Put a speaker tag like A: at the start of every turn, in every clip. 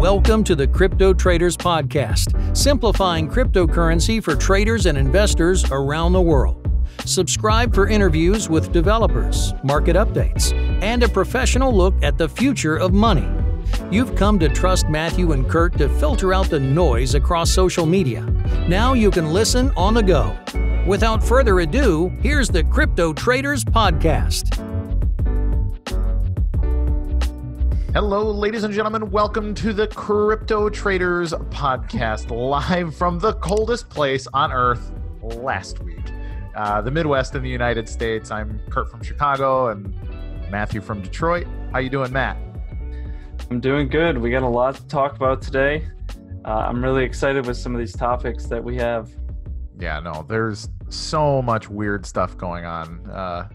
A: Welcome to the Crypto Traders Podcast, simplifying cryptocurrency for traders and investors around the world. Subscribe for interviews with developers, market updates, and a professional look at the future of money. You've come to trust Matthew and Kurt to filter out the noise across social media. Now you can listen on the go. Without further ado, here's the Crypto Traders Podcast.
B: Hello, ladies and gentlemen. Welcome to the Crypto Traders Podcast, live from the coldest place on Earth last week, the Midwest in the United States. I'm Kurt from Chicago and Matthew from Detroit. How you doing, Matt?
C: I'm doing good. We got a lot to talk about today. I'm really excited with some of these topics that we have.
B: Yeah, no, there's so much weird stuff going on.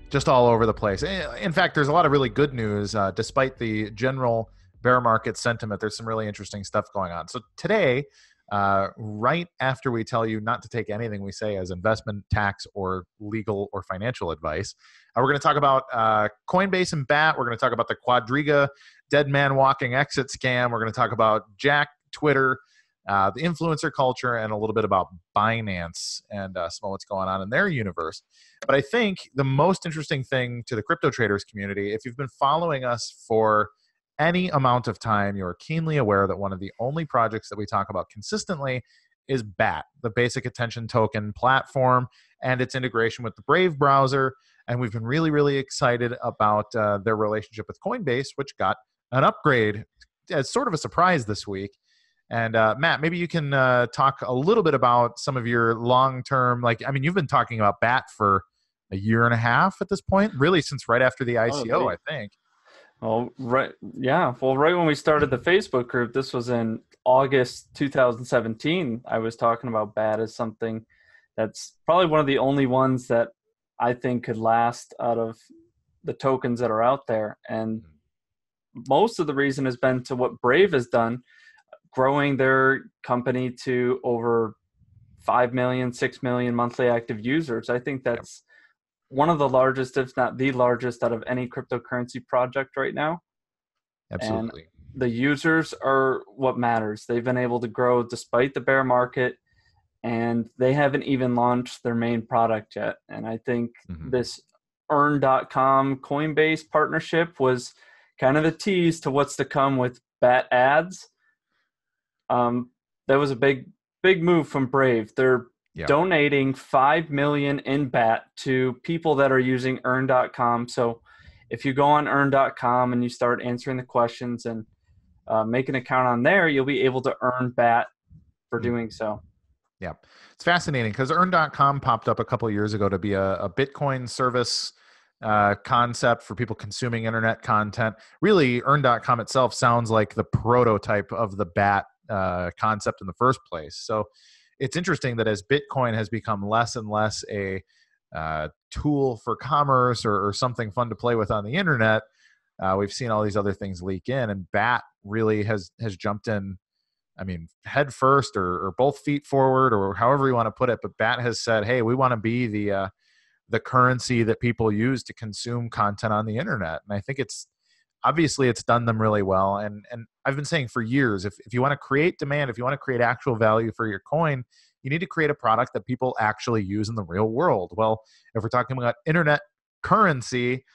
B: Just all over the place. In fact, there's a lot of really good news. Despite the general bear market sentiment, there's some really interesting stuff going on. So today, right after we tell you not to take anything we say as investment, tax, or legal or financial advice, we're going to talk about Coinbase and BAT. We're going to talk about the Quadriga dead man walking exit scam. We're going to talk about Jack, Twitter, the influencer culture, and a little bit about Binance and some of what's going on in their universe. But I think the most interesting thing to the crypto traders community, if you've been following us for any amount of time, you're keenly aware that one of the only projects that we talk about consistently is BAT, the basic attention token platform, and its integration with the Brave browser. And we've been really, really excited about their relationship with Coinbase, which got an upgrade as sort of a surprise this week. And Matt, maybe you can talk a little bit about some of your long-term, you've been talking about BAT for a year and a half at this point, really since right after the ICO, I think.
C: Well, right. Yeah. Well, right when we started the Facebook group, this was in August 2017, I was talking about BAT as something that's probably one of the only ones that I think could last out of the tokens that are out there. And most of the reason has been to what Brave has done, growing their company to over 5 million, 6 million monthly active users. I think that's one of the largest, if not the largest, out of any cryptocurrency project right now.
B: Absolutely.
C: And the users are what matters. They've been able to grow despite the bear market, and they haven't even launched their main product yet. And I think this Earn.com Coinbase partnership was kind of a tease to what's to come with BAT ads. That was a big move from Brave. They're donating 5 million in BAT to people that are using Earn.com. So if you go on Earn.com and you start answering the questions and make an account on there, you'll be able to earn BAT for doing so.
B: Yeah, it's fascinating because Earn.com popped up a couple of years ago to be a Bitcoin service concept for people consuming internet content. Really, Earn.com itself sounds like the prototype of the BAT concept in the first place. So it's interesting that as Bitcoin has become less and less a tool for commerce or something fun to play with on the internet, we've seen all these other things leak in, and BAT really has jumped in, head first or both feet forward or however you want to put it. But BAT has said, hey, we want to be the currency that people use to consume content on the internet. And I think it's done them really well. And I've been saying for years, if you want to create demand, if you want to create actual value for your coin, you need to create a product that people actually use in the real world. Well, if we're talking about internet currency,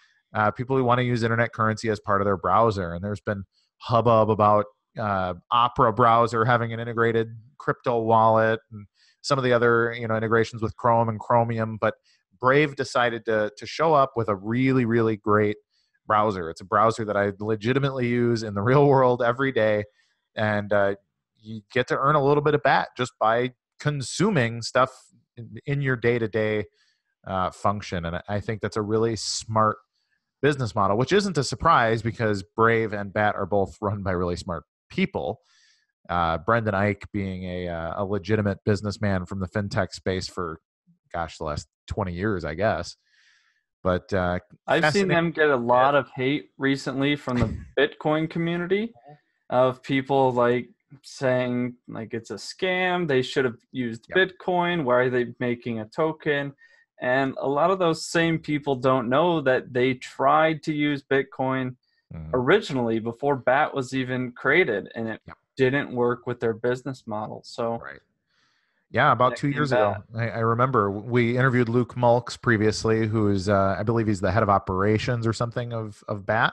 B: people who want to use internet currency as part of their browser. And there's been hubbub about Opera browser having an integrated crypto wallet and some of the other integrations with Chrome and Chromium. But Brave decided to show up with a really, really great browser. It's a browser that I legitimately use in the real world every day, and you get to earn a little bit of BAT just by consuming stuff in your day-to-day function. And I think that's a really smart business model, which isn't a surprise because Brave and BAT are both run by really smart people. Brendan Eich being a legitimate businessman from the fintech space for, the last 20 years, I guess. But
C: I've seen them get a lot of hate recently from the Bitcoin community of people saying it's a scam. They should have used Bitcoin. Why are they making a token? And a lot of those same people don't know that they tried to use Bitcoin originally before BAT was even created, and it
B: Yep.
C: didn't work with their business model. So
B: Right. Yeah, about 2 years ago, I remember we interviewed Luke Mulks previously, who's I believe he's the head of operations or something of BAT.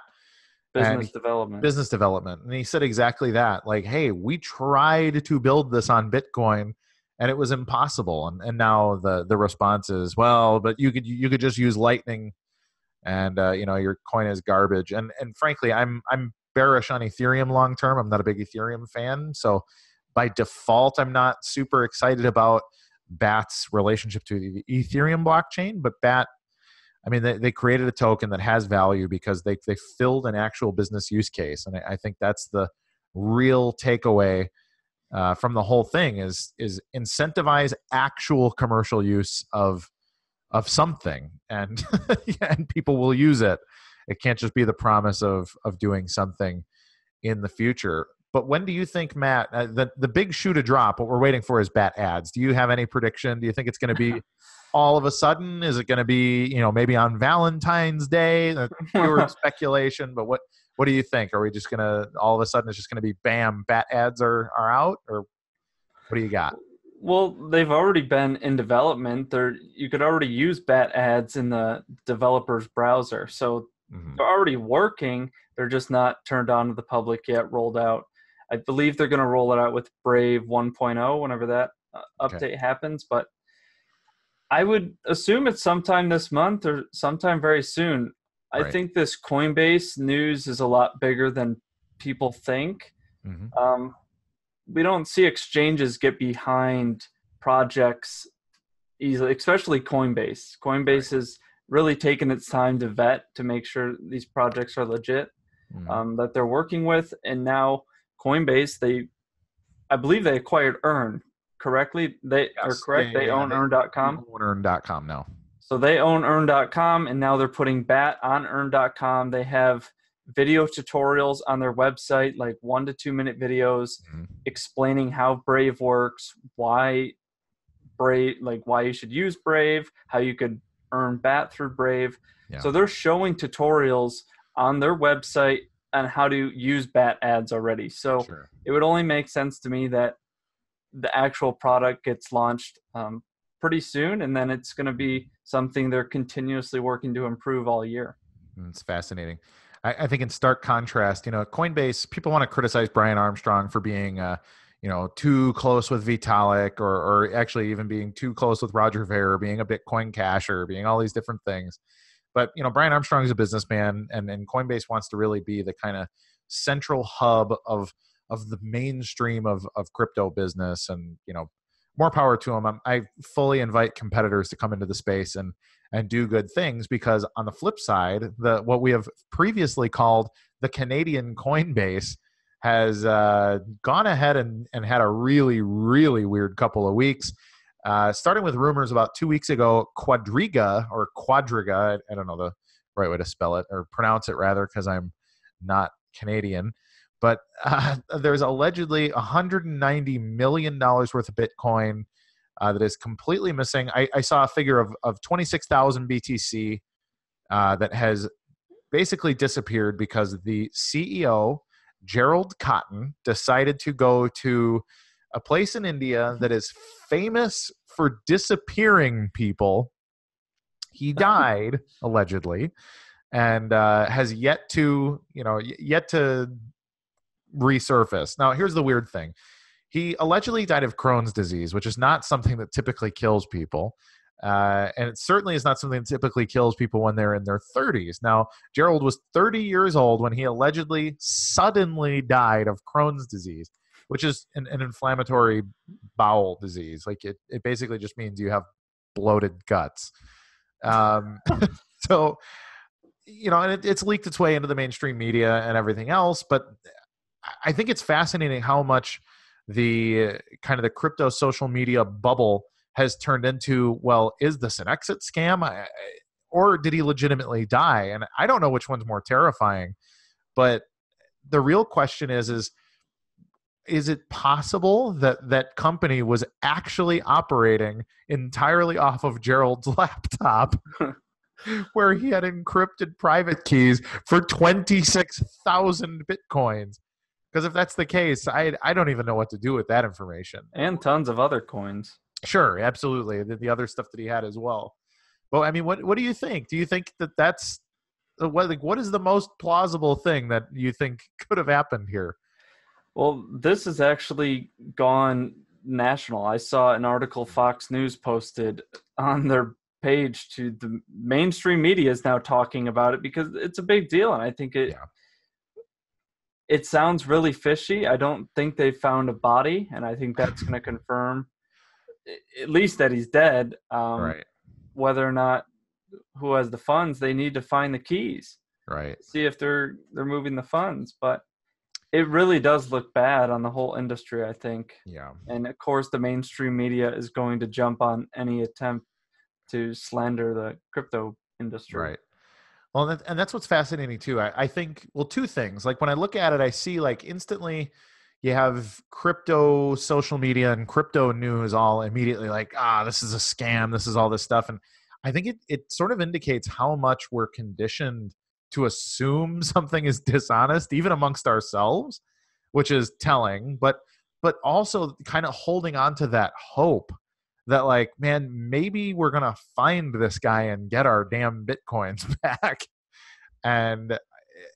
C: Business development.
B: And he said exactly that. Like, hey, we tried to build this on Bitcoin and it was impossible. And now the response is, well, but you could just use Lightning and your coin is garbage. And frankly, I'm bearish on Ethereum long term. I'm not a big Ethereum fan. So by default, I'm not super excited about BAT's relationship to the Ethereum blockchain, but BAT, I mean, they created a token that has value because they filled an actual business use case. And I think that's the real takeaway from the whole thing is incentivize actual commercial use of something, and and people will use it. It can't just be the promise of doing something in the future. But when do you think, Matt, the big shoe to drop, what we're waiting for is BAT ads? Do you have any prediction? Do you think it's going to be all of a sudden? Is it going to be, maybe on Valentine's Day? Pure speculation, but what do you think? Are we just going to, all of a sudden, it's just going to be bam, BAT ads are out? Or what do you got?
C: Well, they've already been in development. You could already use BAT ads in the developer's browser. So they're already working. They're just not turned on to the public yet, rolled out. I believe they're going to roll it out with Brave 1.0 whenever that update happens. But I would assume it's sometime this month or sometime very soon. Right. I think this Coinbase news is a lot bigger than people think. We don't see exchanges get behind projects easily, especially Coinbase. Coinbase has really taken its time to vet to make sure these projects are legit, that they're working with. And now Coinbase, I believe they acquired Earn, correctly? They are correct. They own Earn.com.
B: They own Earn.com now.
C: So they own Earn.com, and now they're putting BAT on Earn.com. They have video tutorials on their website, like 1 to 2 minute videos explaining how Brave works, why you should use Brave, how you could earn BAT through Brave. Yeah. So they're showing tutorials on their website on how to use BAT ads already. So it would only make sense to me that the actual product gets launched pretty soon, and then it's going to be something they're continuously working to improve all year.
B: It's fascinating. I think in stark contrast, Coinbase, people want to criticize Brian Armstrong for being, too close with Vitalik, or actually even being too close with Roger Ver, being a Bitcoin casher, being all these different things. But, Brian Armstrong is a businessman, and Coinbase wants to really be the kind of central hub of the mainstream of crypto business. And, more power to them. I fully invite competitors to come into the space and do good things, because on the flip side, what we have previously called the Canadian Coinbase has gone ahead and had a really, really weird couple of weeks, starting with rumors about 2 weeks ago. Quadriga, I don't know the right way to spell it or pronounce it, rather, because I'm not Canadian. But there's allegedly $190 million worth of Bitcoin that is completely missing. I saw a figure of 26,000 BTC that has basically disappeared because the CEO, Gerald Cotten, decided to go to a place in India that is famous for disappearing people. He died, allegedly, and has yet to resurface. Now, here's the weird thing. He allegedly died of Crohn's disease, which is not something that typically kills people. And it certainly is not something that typically kills people when they're in their 30s. Now, Gerald was 30 years old when he allegedly suddenly died of Crohn's disease, which is an inflammatory bowel disease. Like it basically just means you have bloated guts. So, and it's leaked its way into the mainstream media and everything else. But I think it's fascinating how much the kind of the crypto social media bubble has turned into, well, is this an exit scam? Or did he legitimately die? And I don't know which one's more terrifying. But the real question is it possible that company was actually operating entirely off of Gerald's laptop? where he had encrypted private keys for 26,000 Bitcoins. Because if that's the case, I don't even know what to do with that information.
C: And tons of other coins.
B: Sure, absolutely. The other stuff that he had as well. But I mean, what do you think? Do you think that that's what is the most plausible thing that you think could have happened here?
C: Well, this has actually gone national. I saw an article Fox News posted on their page to the mainstream media is now talking about it because it's a big deal. And I think it sounds really fishy. I don't think they found a body. And I think that's going to confirm at least that he's dead.
B: Right.
C: Whether or not who has the funds, they need to find the keys.
B: Right.
C: See if they're moving the funds. But it really does look bad on the whole industry, I think.
B: Yeah.
C: And of course, the mainstream media is going to jump on any attempt to slander the crypto industry.
B: Right. Well, and that's what's fascinating too. I think, well, two things. Like when I look at it, I see like instantly you have crypto social media and crypto news all immediately like, this is a scam. This is all this stuff. And I think it sort of indicates how much we're conditioned to assume something is dishonest, even amongst ourselves, which is telling, but also kind of holding on to that hope that like, man, maybe we're going to find this guy and get our damn Bitcoins back. And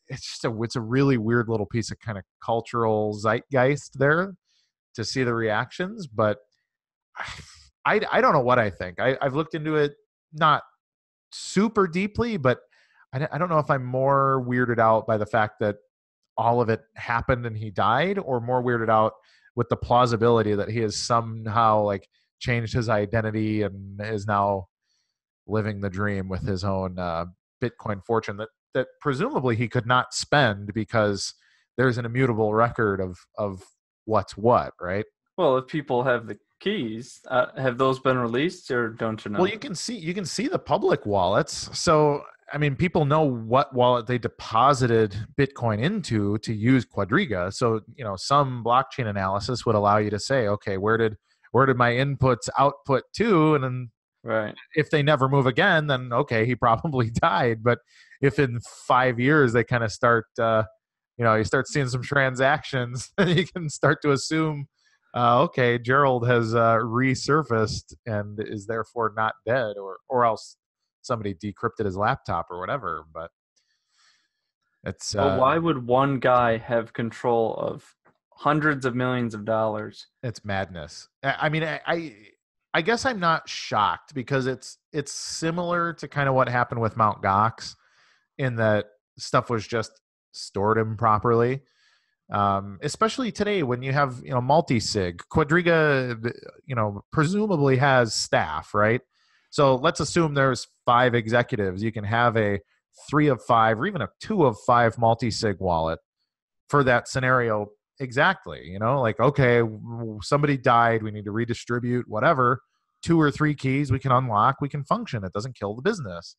B: it's a really weird little piece of kind of cultural zeitgeist there to see the reactions. But I don't know what I think. I've looked into it, not super deeply, but I don't know if I'm more weirded out by the fact that all of it happened and he died, or more weirded out with the plausibility that he has somehow like changed his identity and is now living the dream with his own Bitcoin fortune that presumably he could not spend because there's an immutable record of what's what, right?
C: Well, if people have the keys, have those been released, or don't you know?
B: Well, you can see the public wallets. So I mean, people know what wallet they deposited Bitcoin into to use Quadriga. So, some blockchain analysis would allow you to say, okay, where did my inputs output to? And then
C: right.
B: If they never move again, then okay, he probably died. But if in 5 years they kind of start, you start seeing some transactions, you can start to assume, okay, Gerald has resurfaced and is therefore not dead, or else somebody decrypted his laptop or whatever. But it's
C: well, why would one guy have control of hundreds of millions of dollars?
B: It's madness. I mean, I guess I'm not shocked because it's similar to kind of what happened with Mt. Gox, in that stuff was just stored improperly. Especially today when you have multi-sig. Quadriga presumably has staff, right? So let's assume there's 5 executives. You can have a 3 of 5 or even a 2 of 5 multi-sig wallet for that scenario. Exactly. Like, okay, somebody died, we need to redistribute whatever, 2 or 3 keys we can unlock, we can function. It doesn't kill the business.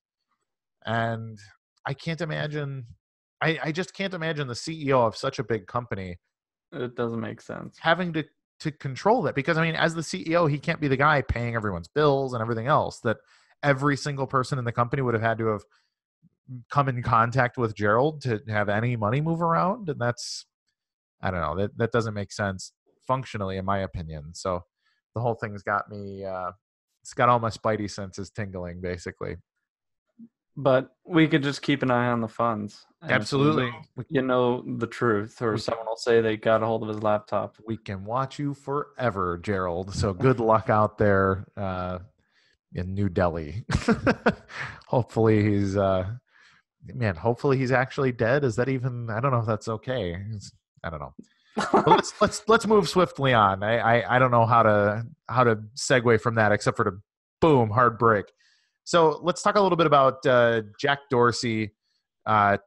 B: And I can't imagine, I just can't imagine the CEO of such a big company.
C: It doesn't make sense.
B: Having to control that, because I mean, as the CEO, he can't be the guy paying everyone's bills and everything else. That every single person in the company would have had to have come in contact with Gerald to have any money move around. And that's, I don't know, that doesn't make sense functionally, in my opinion. So the whole thing's got me, it's got all my spidey senses tingling, basically.
C: But we could just keep an eye on the funds.
B: Absolutely.
C: The truth, or someone will say they got a hold of his laptop.
B: We can watch you forever, Gerald. So good luck out there in New Delhi. Hopefully he's, hopefully he's actually dead. Is that even, I don't know if that's okay. I don't know. But let's move swiftly on. I don't know how to segue from that except for to boom, hard break. So let's talk a little bit about Jack Dorsey,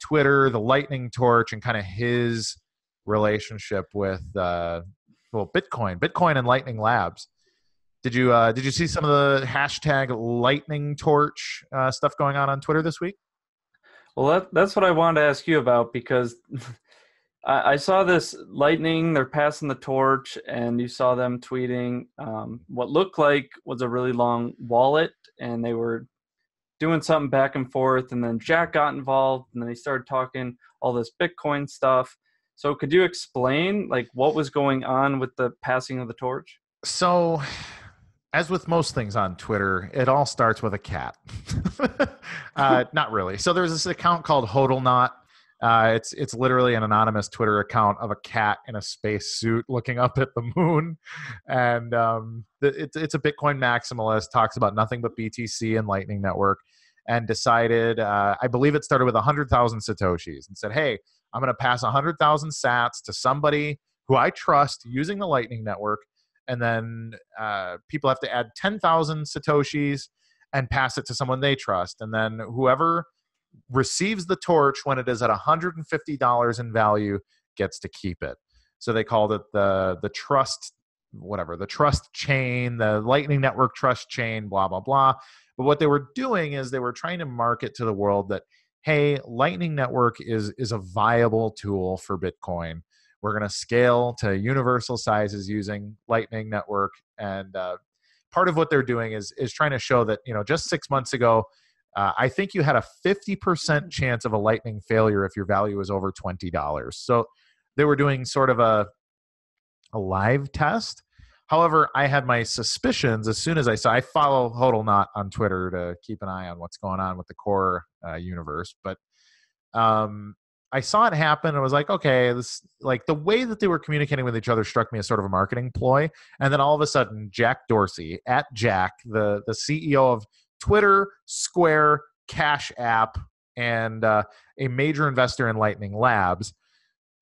B: Twitter, the Lightning Torch, and kind of his relationship with Bitcoin and Lightning Labs. Did you see some of the hashtag Lightning Torch stuff going on Twitter this week?
C: Well, that's what I wanted to ask you about, because I saw this Lightning, they're passing the torch, and you saw them tweeting what looked like was a really long wallet, and they were doing something back and forth, and then Jack got involved, and then he started talking all this Bitcoin stuff. So could you explain like what was going on with the passing of the torch?
B: So, as with most things on Twitter, it all starts with a cat. Not really. So there's this account called HODLNOT. It's literally an anonymous Twitter account of a cat in a space suit looking up at the moon, and it's a Bitcoin maximalist. Talks about nothing but BTC and Lightning Network, and decided I believe it started with 100,000 satoshis and said, "Hey, I'm going to pass 100,000 sats to somebody who I trust using the Lightning Network." And then people have to add 10,000 satoshis and pass it to someone they trust. And then whoever receives the torch when it is at $150 in value gets to keep it. So they called it the trust, whatever, the trust chain, the Lightning Network trust chain, blah, blah, blah. But what they were doing is they were trying to market to the world that, hey, Lightning Network is a viable tool for Bitcoin. We're going to scale to universal sizes using Lightning Network. And part of what they're doing is trying to show that, just 6 months ago, I think you had a 50% chance of a Lightning failure if your value was over $20. So they were doing sort of a live test. However, I had my suspicions as soon as I follow HODLNOT on Twitter to keep an eye on what's going on with the core universe. But I saw it happen and I was like, okay, this, like, the way that they were communicating with each other struck me as sort of a marketing ploy. And then all of a sudden, Jack Dorsey, at Jack, the CEO of Twitter, Square, Cash App, and a major investor in Lightning Labs,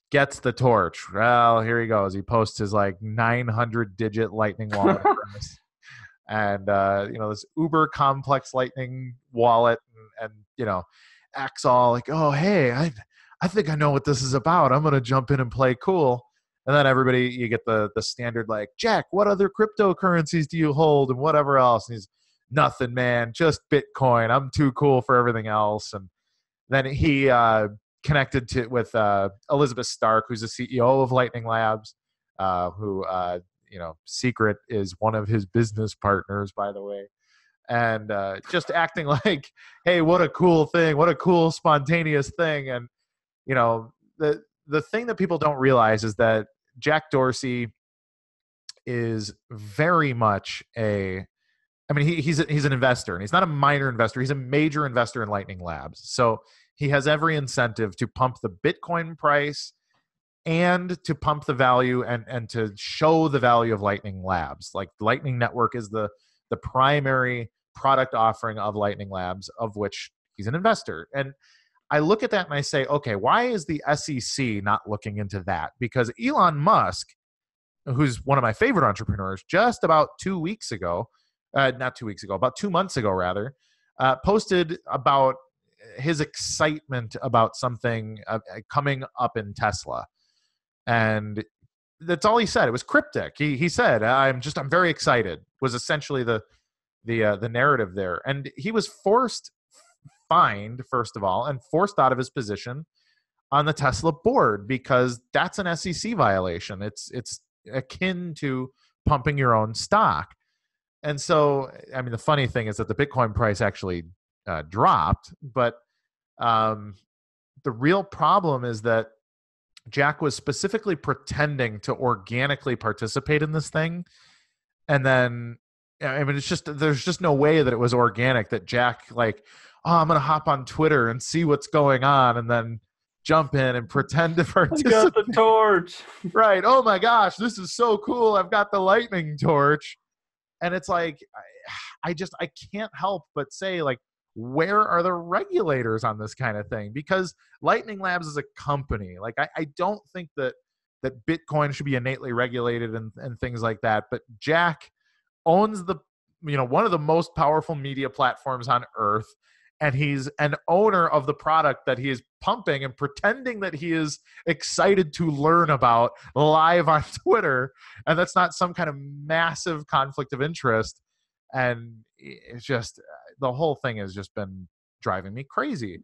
B: gets the torch. Well, here he goes. He posts his like 900-digit Lightning wallet address. And, this uber complex Lightning wallet and acts all like, oh, hey, I think I know what this is about. I'm going to jump in and play cool. And then you get the standard like, Jack, what other cryptocurrencies do you hold and whatever else? And he's, nothing, man, just Bitcoin. I'm too cool for everything else. And then he connected with Elizabeth Stark, who's the CEO of Lightning Labs, who, Secret is one of his business partners, by the way. And just acting like, hey, what a cool thing. What a cool, spontaneous thing. And the thing that people don't realize is that Jack Dorsey is very much he's an investor, and he's not a minor investor. He's a major investor in Lightning Labs. So he has every incentive to pump the Bitcoin price and to pump the value and to show the value of Lightning Labs. Like, Lightning Network is the primary product offering of Lightning Labs, of which he's an investor. And I look at that and I say, okay, why is the SEC not looking into that? Because Elon Musk, who's one of my favorite entrepreneurs, just about 2 weeks ago, about 2 months ago, rather, posted about his excitement about something coming up in Tesla. And that's all he said. It was cryptic. He said, I'm very excited, was essentially the narrative there. And he was fined, first of all, and forced out of his position on the Tesla board, because that's an SEC violation. It's akin to pumping your own stock. And so, the funny thing is that the Bitcoin price actually dropped, but the real problem is that Jack was specifically pretending to organically participate in this thing. And then, there's just no way that it was organic, that Jack, like, oh, I'm going to hop on Twitter and see what's going on, and then jump in and pretend to participate.
C: I got the torch.
B: Right. Oh my gosh, this is so cool. I've got the Lightning torch. And it's like, I can't help but say, like, where are the regulators on this kind of thing? Because Lightning Labs is a company. Like, I don't think that Bitcoin should be innately regulated and things like that. But Jack owns one of the most powerful media platforms on earth. And he's an owner of the product that he is pumping and pretending that he is excited to learn about live on Twitter. And that's not some kind of massive conflict of interest. And it's just, the whole thing has just been driving me crazy.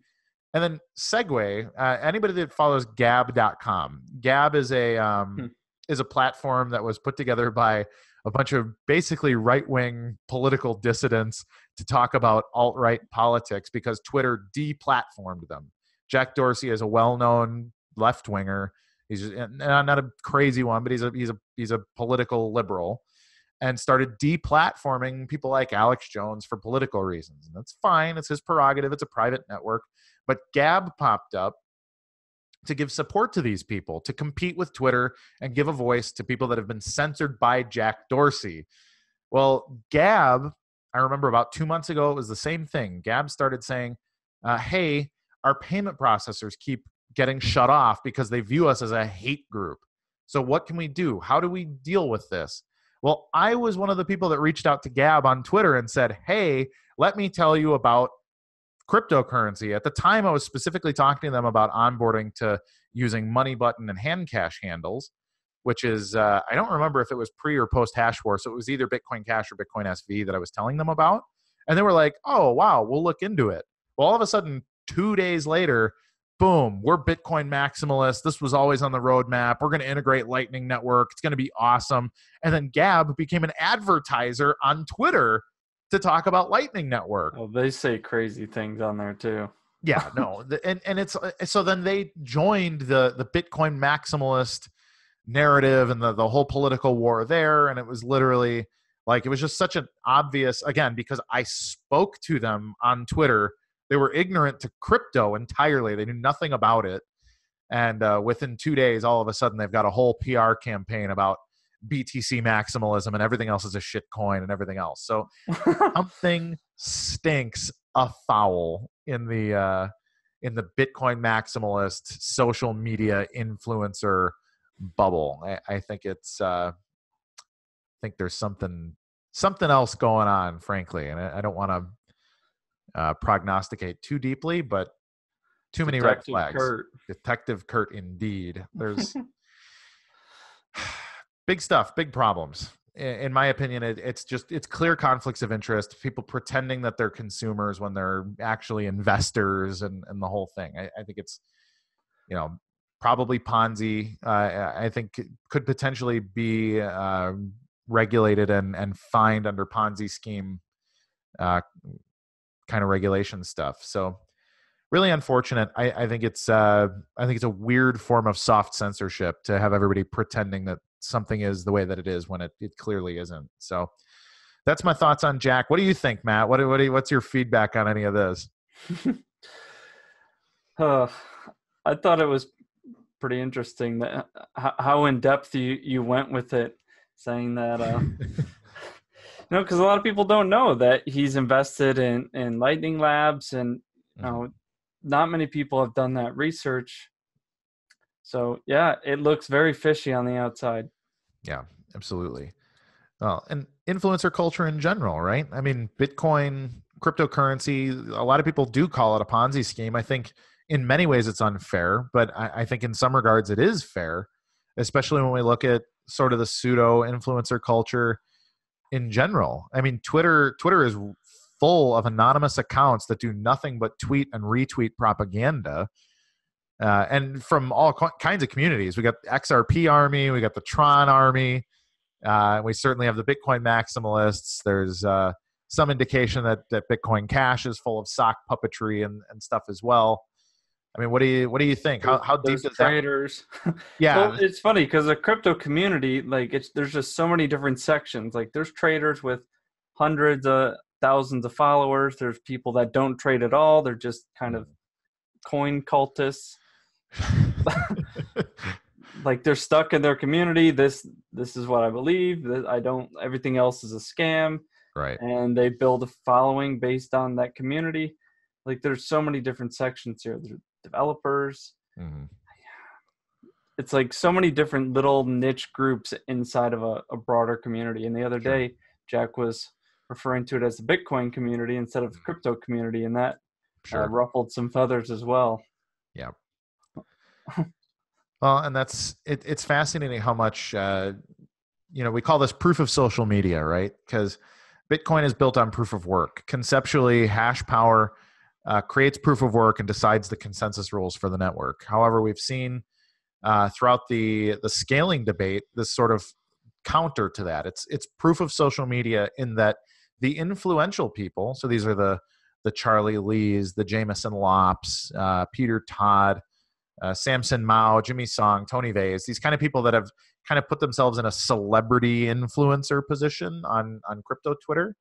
B: And then segue, anybody that follows Gab.com. Gab is a is a platform that was put together by a bunch of basically right-wing political dissidents to talk about alt-right politics because Twitter deplatformed them. Jack Dorsey is a well-known left-winger. He's not a crazy one, but he's a political liberal, and started deplatforming people like Alex Jones for political reasons. And that's fine. It's his prerogative. It's a private network. But Gab popped up to give support to these people, to compete with Twitter and give a voice to people that have been censored by Jack Dorsey. Well, Gab, I remember about 2 months ago, it was the same thing. Gab started saying, hey, our payment processors keep getting shut off because they view us as a hate group. So what can we do? How do we deal with this? Well, I was one of the people that reached out to Gab on Twitter and said, hey, let me tell you about cryptocurrency. At the time, I was specifically talking to them about onboarding to using money button and hand cash handles, which is, I don't remember if it was pre or post hash war. So it was either Bitcoin Cash or Bitcoin SV that I was telling them about. And they were like, oh, wow, we'll look into it. Well, all of a sudden, 2 days later, boom, we're Bitcoin maximalists. This was always on the roadmap. We're going to integrate Lightning Network. It's going to be awesome. And then Gab became an advertiser on Twitter to talk about Lightning Network.
C: Well, they say crazy things on there too.
B: Yeah, no. And it's so then they joined the Bitcoin maximalist narrative and the whole political war there. And it was literally like, it was just such an obvious, again, because I spoke to them on Twitter. They were ignorant to crypto entirely. They knew nothing about it. And within 2 days, all of a sudden, they've got a whole PR campaign about BTC maximalism and everything else is a shit coin and everything else. So something stinks afoul in the Bitcoin maximalist social media influencer bubble. I think I think there's something else going on, frankly, and I don't want to prognosticate too deeply, but too many red flags. Detective Kurt, indeed. There's big stuff, big problems. In my opinion, it's clear conflicts of interest, people pretending that they're consumers when they're actually investors and the whole thing. I think it's, probably Ponzi. I think it could potentially be regulated and fined under Ponzi scheme kind of regulation stuff. So really unfortunate. I think it's a weird form of soft censorship to have everybody pretending that something is the way that it is when it clearly isn't. So that's my thoughts on Jack. What do you think, Matt? What's your feedback on any of this?
C: I thought it was pretty interesting that how in depth you went with it, saying that because a lot of people don't know that he's invested in Lightning Labs, and not many people have done that research. So yeah, it looks very fishy on the outside.
B: Yeah, absolutely. Well, and influencer culture in general, right? I mean, Bitcoin, cryptocurrency, a lot of people do call it a Ponzi scheme. I think in many ways it's unfair, but I think in some regards it is fair, especially when we look at sort of the pseudo influencer culture in general. I mean, Twitter is full of anonymous accounts that do nothing but tweet and retweet propaganda. And from all kinds of communities. We got the XRP army, we got the Tron army, we certainly have the Bitcoin maximalists. There's some indication that Bitcoin Cash is full of sock puppetry and stuff as well. I mean, what do you think? How deep is
C: traders? Yeah, well, it's funny because the crypto community, there's just so many different sections. Like there's traders with hundreds of thousands of followers. There's people that don't trade at all. They're just kind of coin cultists. Like they're stuck in their community. This is what I believe. Everything else is a scam.
B: Right.
C: And they build a following based on that community. Like there's so many different sections here. There's developers. Mm-hmm. It's like so many different little niche groups inside of a broader community. And the other day, Jack was referring to it as the Bitcoin community instead of the crypto community, and that ruffled some feathers as well.
B: Yeah. Well, and it's fascinating how much, we call this proof of social media, right? Because Bitcoin is built on proof of work. Conceptually, hash power creates proof of work and decides the consensus rules for the network. However, we've seen throughout the scaling debate, this sort of counter to that. It's proof of social media in that the influential people, so these are the Charlie Lees, the Jameson Lops, Peter Todd, Samson Mao, Jimmy Song, Tony Vays, these kind of people that have kind of put themselves in a celebrity influencer position on crypto Twitter,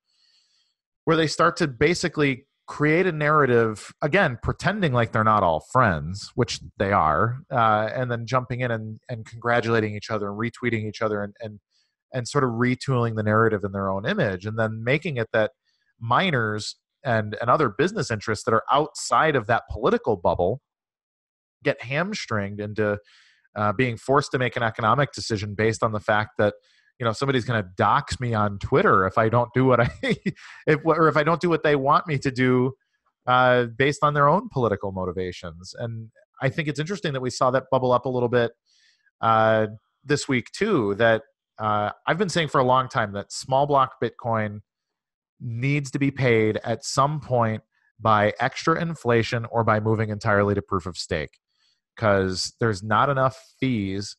B: where they start to basically create a narrative, again, pretending like they're not all friends, which they are, and then jumping in and congratulating each other and retweeting each other and sort of retooling the narrative in their own image, and then making it that miners and other business interests that are outside of that political bubble get hamstringed into being forced to make an economic decision based on the fact that, you know, somebody's going to dox me on Twitter if I don't do what if I don't do what they want me to do based on their own political motivations. And I think it's interesting that we saw that bubble up a little bit this week too, that I've been saying for a long time that small block Bitcoin needs to be paid at some point by extra inflation or by moving entirely to proof of stake, because there's not enough fees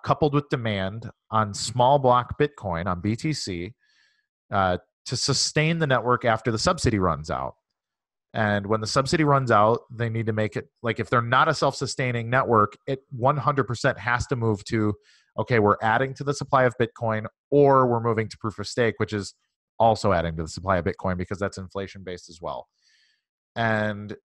B: coupled with demand on small block Bitcoin, on BTC, to sustain the network after the subsidy runs out. And when the subsidy runs out, they need to make it, like, if they're not a self-sustaining network, it 100% has to move to, okay, we're adding to the supply of Bitcoin, or we're moving to proof of stake, which is also adding to the supply of Bitcoin because that's inflation-based as well. And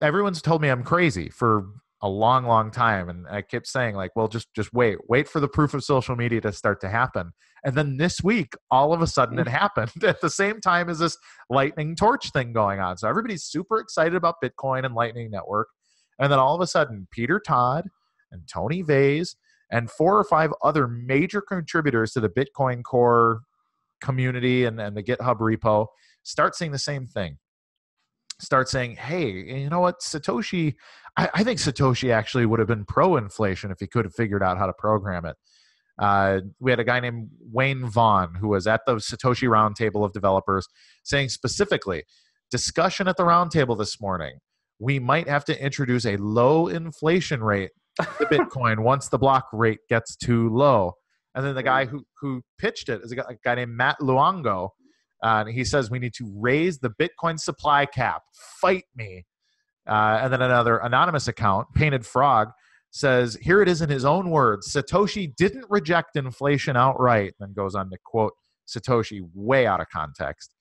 B: everyone's told me I'm crazy for a long, long time. And I kept saying, like, well, just wait for the proof of social media to start to happen. And then this week, all of a sudden it happened at the same time as this lightning torch thing going on. So everybody's super excited about Bitcoin and Lightning Network. And then all of a sudden, Peter Todd and Tony Vays and 4 or 5 other major contributors to the Bitcoin Core community and the GitHub repo start saying the same thing. Start saying, hey, you know what, Satoshi, I think Satoshi actually would have been pro-inflation if he could have figured out how to program it. We had a guy named Wayne Vaughn who was at the Satoshi Roundtable of Developers saying specifically, discussion at the roundtable this morning, we might have to introduce a low inflation rate to Bitcoin once the block rate gets too low. And then the guy who pitched it is a guy named Matt Luongo. And he says we need to raise the Bitcoin supply cap. Fight me. And then another anonymous account, Painted Frog, says, here it is in his own words, Satoshi didn't reject inflation outright, then goes on to quote Satoshi way out of context.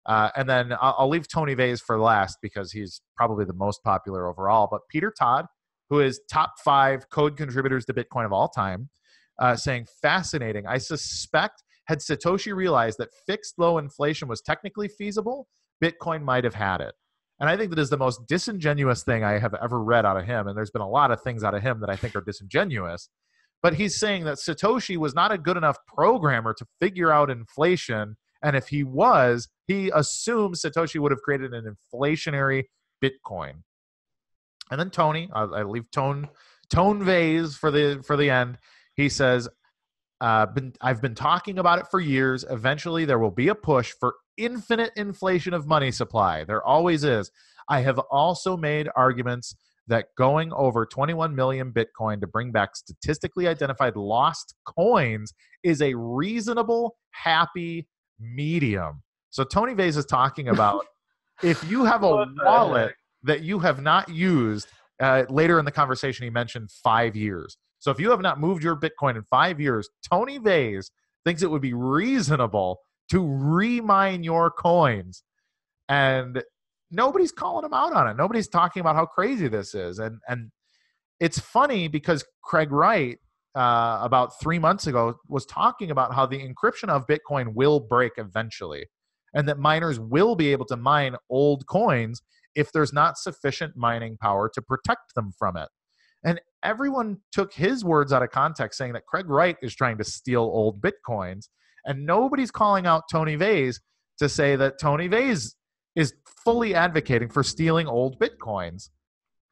B: And then I'll leave Tony Vays for last because he's probably the most popular overall. But Peter Todd, who is top 5 code contributors to Bitcoin of all time, saying, fascinating. I suspect had Satoshi realized that fixed low inflation was technically feasible, Bitcoin might have had it. And I think that is the most disingenuous thing I have ever read out of him. And there's been a lot of things out of him that I think are disingenuous. But he's saying that Satoshi was not a good enough programmer to figure out inflation. And if he was, he assumes Satoshi would have created an inflationary Bitcoin. And then Tony, I leave Tone Vays for the end. He says, I've been talking about it for years. Eventually, there will be a push for infinite inflation of money supply. There always is. I have also made arguments that going over 21 million Bitcoin to bring back statistically identified lost coins is a reasonable, happy medium. So Tony Vays is talking about if you have a wallet that you have not used, later in the conversation, he mentioned 5 years. So if you have not moved your Bitcoin in 5 years, Tony Vays thinks it would be reasonable to remine your coins. And nobody's calling him out on it. Nobody's talking about how crazy this is. And it's funny because Craig Wright, about 3 months ago, was talking about how the encryption of Bitcoin will break eventually, and that miners will be able to mine old coins if there's not sufficient mining power to protect them from it. And everyone took his words out of context, saying that Craig Wright is trying to steal old Bitcoins. And nobody's calling out Tony Vays to say that Tony Vays is fully advocating for stealing old Bitcoins.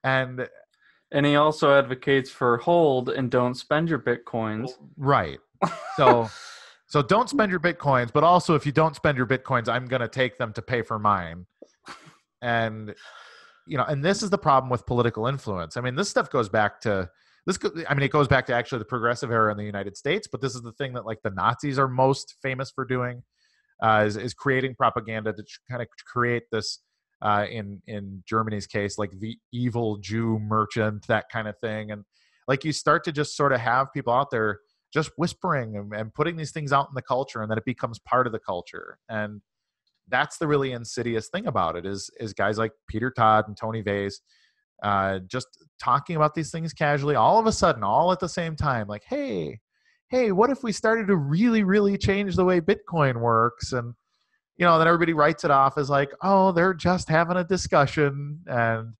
B: And
C: he also advocates for hold and don't spend your Bitcoins.
B: Right. So don't spend your Bitcoins, but also if you don't spend your Bitcoins, I'm going to take them to pay for mine. And, you know, and this is the problem with political influence. I mean, this stuff goes back to it goes back to actually the progressive era in the United States, but this is the thing that like the Nazis are most famous for doing, is creating propaganda to kind of create this, in Germany's case, like the evil Jew merchant, that kind of thing. And like you start to just sort of have people out there just whispering and putting these things out in the culture, and then it becomes part of the culture. And that's the really insidious thing about it, is guys like Peter Todd and Tony Vase, just talking about these things casually, all of a sudden, all at the same time, like, hey, what if we started to really, really change the way Bitcoin works? And, then everybody writes it off as like, oh, they're just having a discussion. And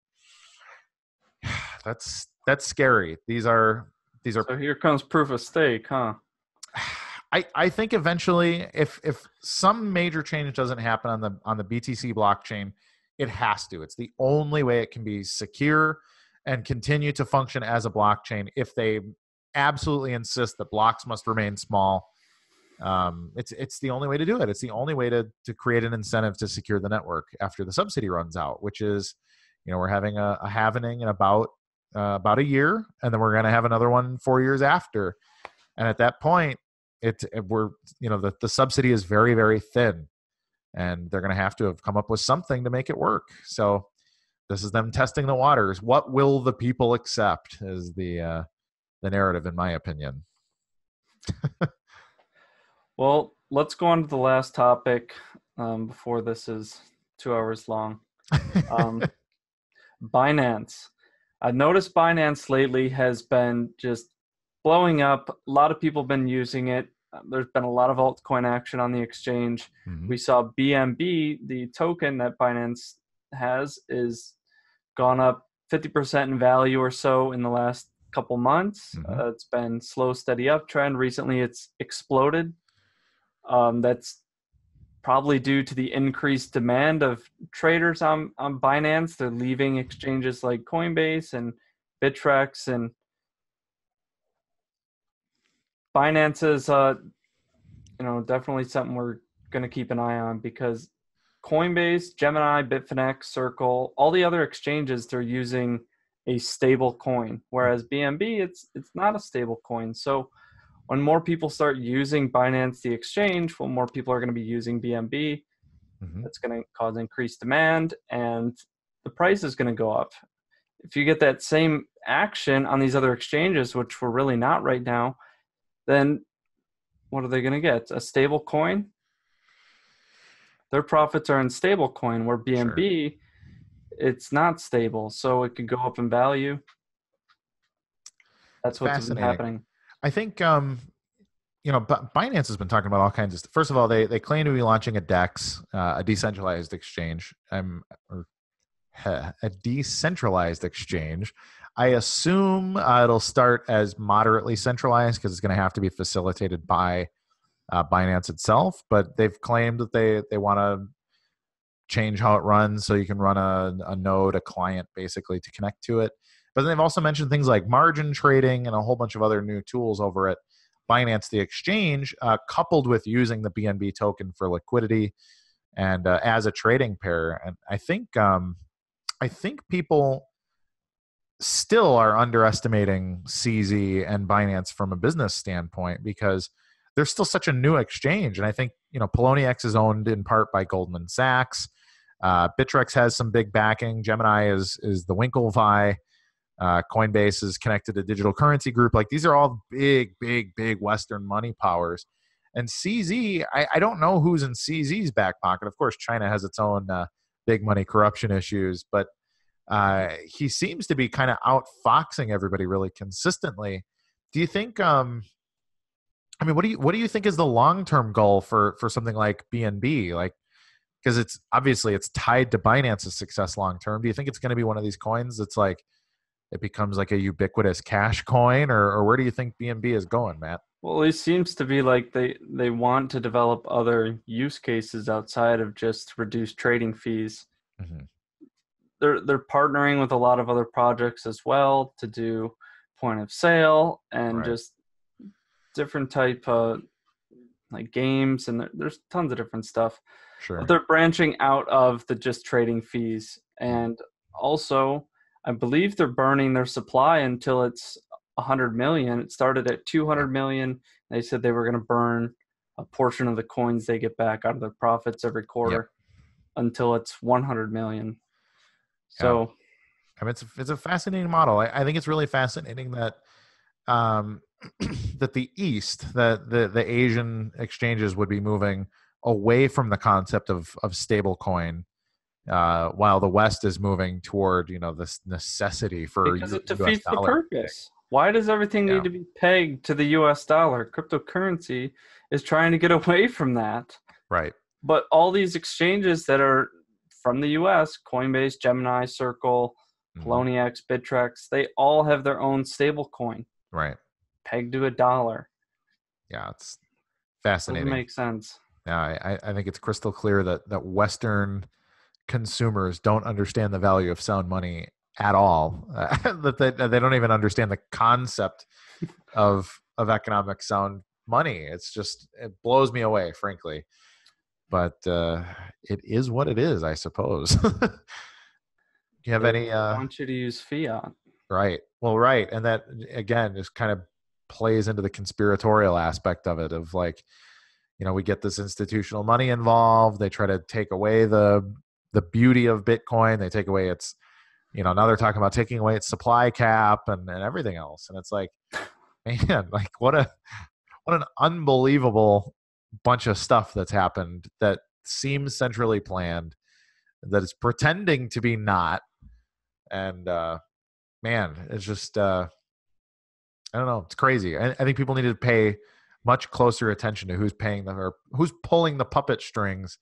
B: that's scary. These are.
C: So here comes proof of stake, huh?
B: I think eventually, if some major change doesn't happen on the BTC blockchain, it has to. It's the only way it can be secure and continue to function as a blockchain. If they absolutely insist that blocks must remain small, it's the only way to do it. It's the only way to create an incentive to secure the network after the subsidy runs out, which is, we're having a halvening in about a year, and then we're going to have another one 4 years after. And at that point, the subsidy is very, very thin, and they're going to have come up with something to make it work. So this is them testing the waters. What will the people accept is the narrative, in my opinion.
C: Well, let's go on to the last topic before this is 2 hours long. Binance. I've noticed Binance lately has been just blowing up. A lot of people have been using it. There's been a lot of altcoin action on the exchange. Mm-hmm. We saw BNB, the token that Binance has, is gone up 50% in value or so in the last couple months. Mm-hmm. It's been slow, steady uptrend. Recently, it's exploded. That's probably due to the increased demand of traders on Binance. They're leaving exchanges like Coinbase and Bittrex, and Binance is, definitely something we're going to keep an eye on, because Coinbase, Gemini, Bitfinex, Circle, all the other exchanges, they're using a stable coin, whereas BNB, it's not a stable coin. So when more people start using Binance, the exchange, well, more people are going to be using BNB. Mm-hmm. That's going to cause increased demand, and the price is going to go up. If you get that same action on these other exchanges, which we're really not right now, then what are they going to get? A stable coin? Their profits are in stable coin, where BNB, sure, it's not stable, so it could go up in value. That's what's been happening.
B: I think, Binance has been talking about all kinds of stuff. First of all, they claim to be launching a DEX, a decentralized exchange. A decentralized exchange. I assume it'll start as moderately centralized, because it's going to have to be facilitated by Binance itself. But they've claimed that they want to change how it runs, so you can run a node, a client, basically, to connect to it. But then they've also mentioned things like margin trading and a whole bunch of other new tools over at Binance, the exchange, coupled with using the BNB token for liquidity and as a trading pair. And I think people still are underestimating CZ and Binance from a business standpoint, because they're still such a new exchange. And I think, Poloniex is owned in part by Goldman Sachs. Bittrex has some big backing. Gemini is the Winklevi. Coinbase is connected to Digital Currency Group. Like, these are all big, big, big Western money powers. And CZ, I don't know who's in CZ's back pocket. Of course, China has its own big money corruption issues, but he seems to be kind of outfoxing everybody really consistently. Do you think? What do you think is the long-term goal for something like BNB? Like, because it's obviously tied to Binance's success long-term. Do you think it's going to be one of these coins that's like, it becomes like a ubiquitous cash coin, or where do you think BNB is going, Matt?
C: Well, it seems to be like they want to develop other use cases outside of just reduced trading fees. Mm-hmm. They're partnering with a lot of other projects as well to do point of sale and right, just different type of like games, and there's tons of different stuff.
B: Sure.
C: But they're branching out of the just trading fees, and also I believe they're burning their supply until it's 100 million. It started at 200 million. They said they were going to burn a portion of the coins they get back out of their profits every quarter until it's 100 million. So,
B: I mean, it's a fascinating model. I think it's really fascinating that that the East, that the Asian exchanges would be moving away from the concept of stable coin, while the West is moving toward, this necessity for
C: because it defeats the purpose. Why does everything need to be pegged to the US dollar? Cryptocurrency is trying to get away from that.
B: Right.
C: But all these exchanges that are from the US, Coinbase, Gemini, Circle, Poloniex, Bittrex, they all have their own stable coin.
B: Right.
C: Pegged to $1.
B: Yeah, it's fascinating.
C: Doesn't make sense.
B: Yeah, I think it's crystal clear that Western consumers don't understand the value of sound money at all. That they don't even understand the concept of economic sound money. It blows me away, frankly. But it is what it is, I suppose. Do you have any?
C: I want you to use fiat.
B: Right. Well, right, and that again just kind of plays into the conspiratorial aspect of it. Of like, we get this institutional money involved. They try to take away the beauty of Bitcoin. They take away its, now they're talking about taking away its supply cap and everything else. And it's like, man, like what an unbelievable bunch of stuff that's happened that seems centrally planned, that is pretending to be not. And man, it's just I don't know, it's crazy. I think people need to pay much closer attention to who's paying them, or who's pulling the puppet strings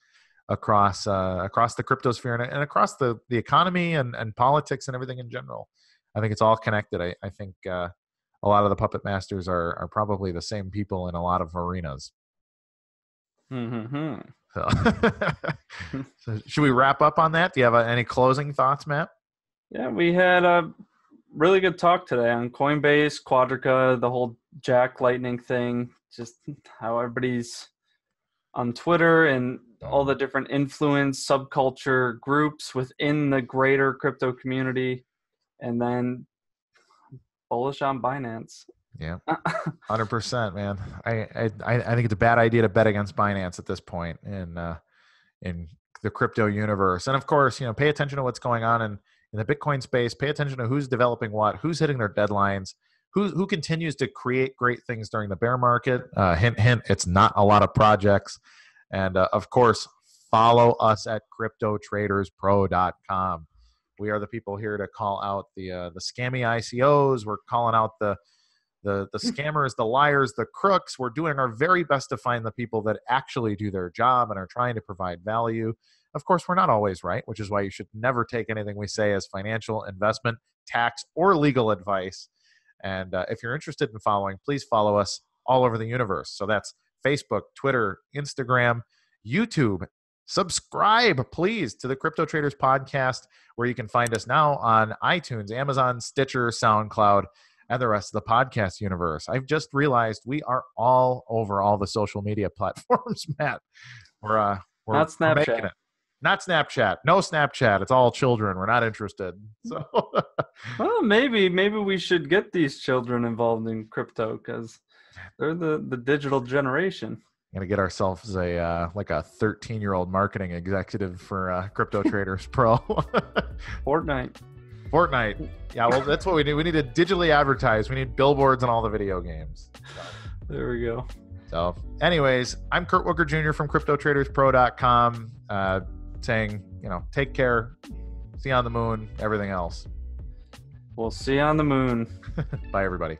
B: across the cryptosphere and across the economy and politics and everything in general. I think it's all connected. I think a lot of the puppet masters are probably the same people in a lot of arenas. So, so should we wrap up on that? Do you have any closing thoughts, Matt?
C: Yeah, we had a really good talk today on Coinbase, Quadriga, the whole Jack Lightning thing, just how everybody's on Twitter and all the different influence subculture groups within the greater crypto community, and then bullish on Binance.
B: Yeah, 100%, man. I think it's a bad idea to bet against Binance at this point in the crypto universe. And of course, pay attention to what's going on in the Bitcoin space. Pay attention to who's developing what, who's hitting their deadlines, who continues to create great things during the bear market. Hint, hint, it's not a lot of projects. And of course, follow us at CryptoTradersPro.com. We are the people here to call out the scammy ICOs. We're calling out the scammers, the liars, the crooks. We're doing our very best to find the people that actually do their job and are trying to provide value. Of course, we're not always right, which is why you should never take anything we say as financial, investment, tax, or legal advice. And if you're interested in following, please follow us all over the universe. So that's Facebook, Twitter, Instagram, YouTube. Subscribe, please, to the Crypto Traders Podcast, where you can find us now on iTunes, Amazon, Stitcher, SoundCloud, and the rest of the podcast universe. I've just realized we are all over all the social media platforms, Matt. We're
C: not Snapchat.
B: Making it. Not Snapchat. No Snapchat. It's all children. We're not interested. So,
C: well, maybe we should get these children involved in crypto because they're the digital generation.
B: Gonna get ourselves a 13-year-old marketing executive for Crypto Traders Pro.
C: Fortnite.
B: Yeah, well, that's what we need. We need to digitally advertise. We need billboards on all the video games. So.
C: There we go.
B: So, anyways, I'm Kurt Wooker Jr. from CryptoTradersPro.com, saying, take care, see you on the moon, everything else.
C: We'll see you on the moon.
B: Bye, everybody.